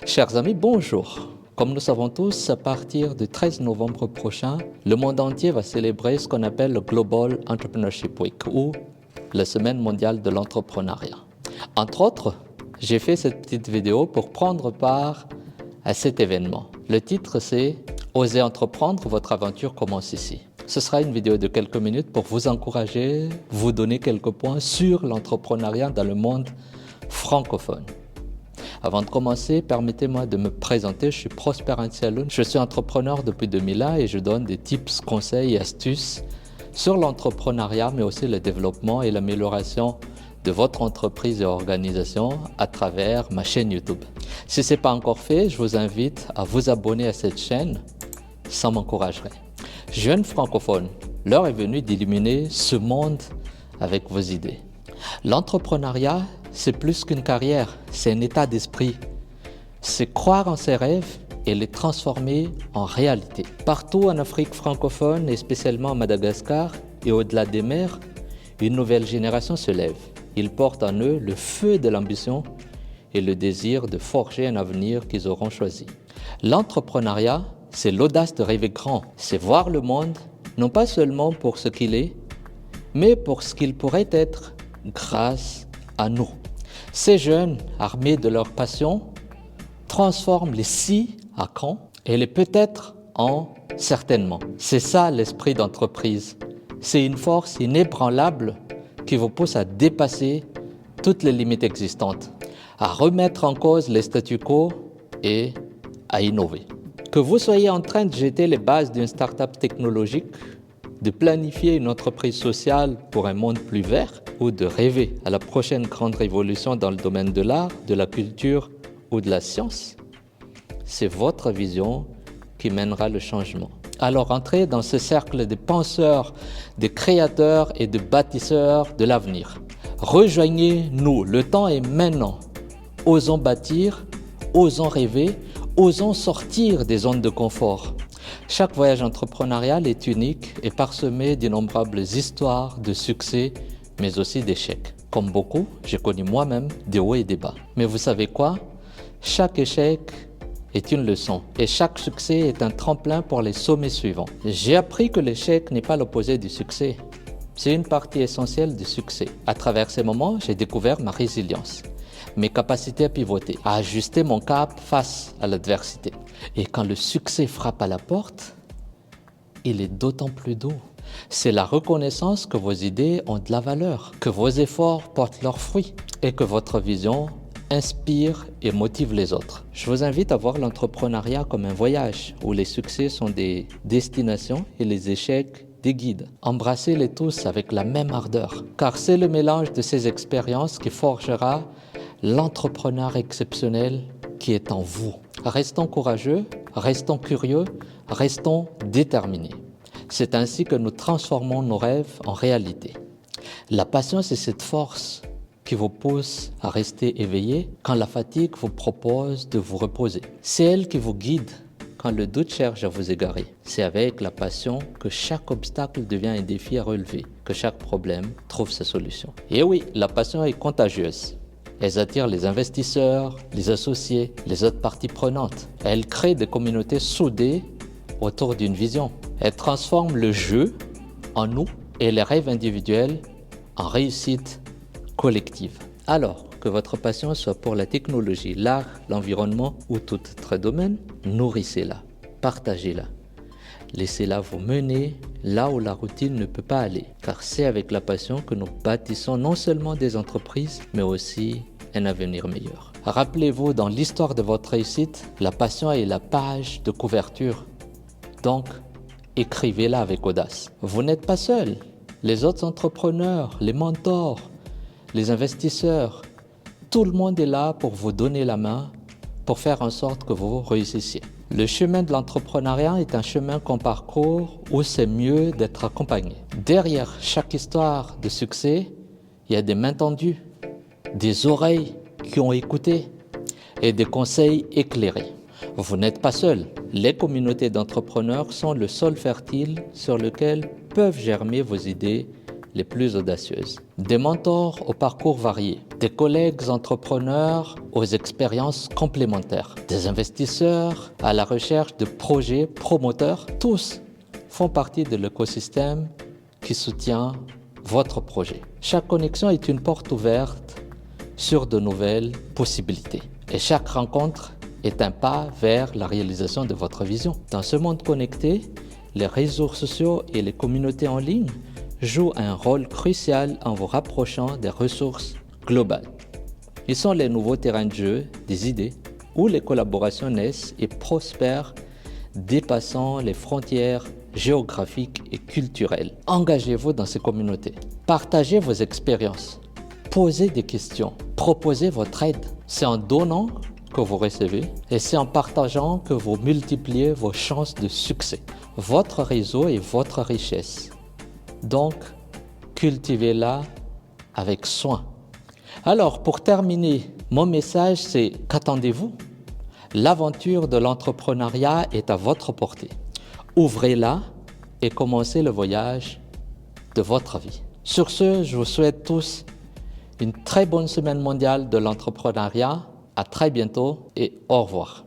Chers amis, bonjour. Comme nous savons tous, à partir du 13 novembre prochain, le monde entier va célébrer ce qu'on appelle le Global Entrepreneurship Week ou la Semaine mondiale de l'entrepreneuriat. Entre autres, j'ai fait cette petite vidéo pour prendre part à cet événement. Le titre c'est « Osez entreprendre, votre aventure commence ici ». Ce sera une vidéo de quelques minutes pour vous encourager, vous donner quelques points sur l'entrepreneuriat dans le monde francophone. Avant de commencer, permettez-moi de me présenter. Je suis Prosper Antialoun. Je suis entrepreneur depuis 2001 et je donne des tips, conseils et astuces sur l'entrepreneuriat, mais aussi le développement et l'amélioration de votre entreprise et organisation à travers ma chaîne YouTube. Si ce n'est pas encore fait, je vous invite à vous abonner à cette chaîne. Ça m'encouragerait. Jeunes francophones, l'heure est venue d'illuminer ce monde avec vos idées. L'entrepreneuriat, c'est plus qu'une carrière, c'est un état d'esprit. C'est croire en ses rêves et les transformer en réalité. Partout en Afrique francophone et spécialement à Madagascar et au-delà des mers, une nouvelle génération se lève. Ils portent en eux le feu de l'ambition et le désir de forger un avenir qu'ils auront choisi. L'entrepreneuriat, c'est l'audace de rêver grand. C'est voir le monde, non pas seulement pour ce qu'il est, mais pour ce qu'il pourrait être grâce à nous. Ces jeunes, armés de leur passion, transforment les si à quand et les peut-être en certainement. C'est ça l'esprit d'entreprise. C'est une force inébranlable qui vous pousse à dépasser toutes les limites existantes, à remettre en cause les statu quo et à innover. Que vous soyez en train de jeter les bases d'une start-up technologique, de planifier une entreprise sociale pour un monde plus vert ou de rêver à la prochaine grande révolution dans le domaine de l'art, de la culture ou de la science, c'est votre vision qui mènera le changement. Alors entrez dans ce cercle des penseurs, des créateurs et de bâtisseurs de l'avenir. Rejoignez-nous, le temps est maintenant. Osons bâtir, osons rêver, osons sortir des zones de confort. Chaque voyage entrepreneurial est unique et parsemé d'innombrables histoires de succès, mais aussi d'échecs. Comme beaucoup, j'ai connu moi-même des hauts et des bas. Mais vous savez quoi? Chaque échec est une leçon et chaque succès est un tremplin pour les sommets suivants. J'ai appris que l'échec n'est pas l'opposé du succès. C'est une partie essentielle du succès. À travers ces moments, j'ai découvert ma résilience, mes capacités à pivoter, à ajuster mon cap face à l'adversité. Et quand le succès frappe à la porte, il est d'autant plus doux. C'est la reconnaissance que vos idées ont de la valeur, que vos efforts portent leurs fruits et que votre vision inspire et motive les autres. Je vous invite à voir l'entrepreneuriat comme un voyage où les succès sont des destinations et les échecs des guides. Embrassez-les tous avec la même ardeur, car c'est le mélange de ces expériences qui forgera l'entrepreneur exceptionnel qui est en vous. Restons courageux, restons curieux, restons déterminés. C'est ainsi que nous transformons nos rêves en réalité. La passion, c'est cette force qui vous pousse à rester éveillé quand la fatigue vous propose de vous reposer. C'est elle qui vous guide quand le doute cherche à vous égarer. C'est avec la passion que chaque obstacle devient un défi à relever, que chaque problème trouve sa solution. Et oui, la passion est contagieuse. Elles attirent les investisseurs, les associés, les autres parties prenantes. Elles créent des communautés soudées autour d'une vision. Elles transforment le jeu en nous et les rêves individuels en réussite collective. Alors, que votre passion soit pour la technologie, l'art, l'environnement ou tout autre domaine, nourrissez-la, partagez-la. Laissez-la vous mener là où la routine ne peut pas aller, car c'est avec la passion que nous bâtissons non seulement des entreprises, mais aussi un avenir meilleur. Rappelez-vous, dans l'histoire de votre réussite, la passion est la page de couverture. Donc, écrivez-la avec audace. Vous n'êtes pas seul. Les autres entrepreneurs, les mentors, les investisseurs, tout le monde est là pour vous donner la main, pour faire en sorte que vous réussissiez. Le chemin de l'entrepreneuriat est un chemin qu'on parcourt où c'est mieux d'être accompagné. Derrière chaque histoire de succès, il y a des mains tendues, des oreilles qui ont écouté et des conseils éclairés. Vous n'êtes pas seul. Les communautés d'entrepreneurs sont le sol fertile sur lequel peuvent germer vos idées les plus audacieuses. des mentors aux parcours variés, des collègues entrepreneurs aux expériences complémentaires, des investisseurs à la recherche de projets promoteurs, tous font partie de l'écosystème qui soutient votre projet. Chaque connexion est une porte ouverte sur de nouvelles possibilités. Et chaque rencontre est un pas vers la réalisation de votre vision. Dans ce monde connecté, les réseaux sociaux et les communautés en ligne jouent un rôle crucial en vous rapprochant des ressources globales. Ils sont les nouveaux terrains de jeu des idées où les collaborations naissent et prospèrent, dépassant les frontières géographiques et culturelles. Engagez-vous dans ces communautés. Partagez vos expériences. Posez des questions. Proposez votre aide. C'est en donnant que vous recevez et c'est en partageant que vous multipliez vos chances de succès. Votre réseau est votre richesse. Donc, cultivez-la avec soin. Alors, pour terminer, mon message, c'est qu'attendez-vous? L'aventure de l'entrepreneuriat est à votre portée. Ouvrez-la et commencez le voyage de votre vie. Sur ce, je vous souhaite tous une très bonne semaine mondiale de l'entrepreneuriat. À très bientôt et au revoir.